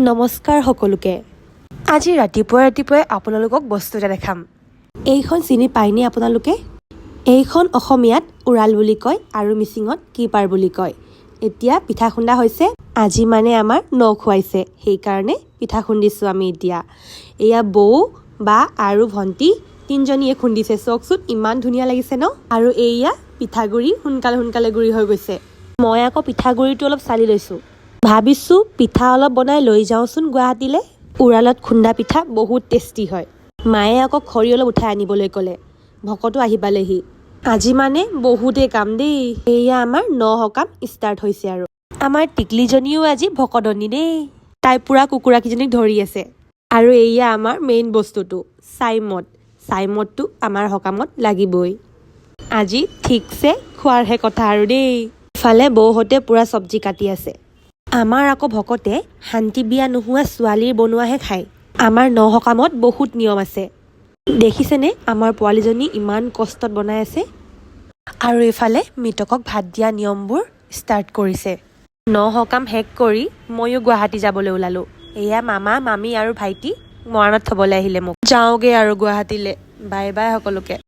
নমস্কাৰ সকলোকে। আজি ৰাতিপুৱাই আপোনালোকক বস্তু এটা দেখাম। এইখন চিনি পায়নে আপোনালোকে? এইখন অসমীয়াত উৰাল বুলি কয় আৰু মিচিঙত কিপাৰ বুলি কয়। এতিয়া পিঠা খুন্দা হৈছে। আজি মানে আমাৰ ন খুৱাইছে, সেইকাৰণে পিঠা খুন্দিছোঁ আমি এতিয়া। এয়া বৌ, বা আৰু ভণ্টি তিনিজনীয়ে খুন্দিছে। চাওকচোন ইমান ধুনীয়া লাগিছে ন? আৰু এয়া পিঠাগুড়ি সোনকালে গুড়ি হৈ গৈছে। মই আকৌ পিঠাগুড়িটো অলপ চালি লৈছোঁ। ভাবিছোঁ পিঠা অলপ বনাই লৈ যাওঁচোন গুৱাহাটীলৈ। উৰালত খুন্দা পিঠা বহুত টেষ্টি হয়। মায়ে আকৌ খৰি অলপ উঠাই আনিবলৈ ক'লে। ভকতো আহি পালেহি। আজি মানে বহুতেই কাম দেই। এয়া আমাৰ ন সকাম ষ্টাৰ্ট হৈছে আৰু। আমাৰ টিকলিজনীও আজি ভকতনী দেই। তাই পুৰা কুকুৰাকেইজনীক ধৰি আছে। আৰু এয়া আমাৰ মেইন বস্তুটো চাইমদ। চাইমদটো আমাৰ সকামত লাগিবই। আজি ঠিকছে খোৱাৰহে কথা আৰু দেই। ইফালে বৌহঁতে পুৰা চব্জি কাটি আছে। আমাৰ আকৌ ভকতে শান্তি বিয়া নোহোৱা ছোৱালীৰ বনোৱাহে খায়। আমাৰ ন সকামত বহুত নিয়ম আছে। দেখিছেনে আমাৰ পোৱালীজনী ইমান কষ্টত বনাই আছে। আৰু এইফালে মৃতকক ভাত দিয়া নিয়মবোৰ ষ্টাৰ্ট কৰিছে। ন সকাম শেষ কৰি ময়ো গুৱাহাটী যাবলৈ ওলালোঁ। এয়া মামা, মামী আৰু ভাইটি মৰাণত থ'বলৈ আহিলে মোক। যাওঁগৈ আৰু গুৱাহাটীলৈ। বাই বাই সকলোকে।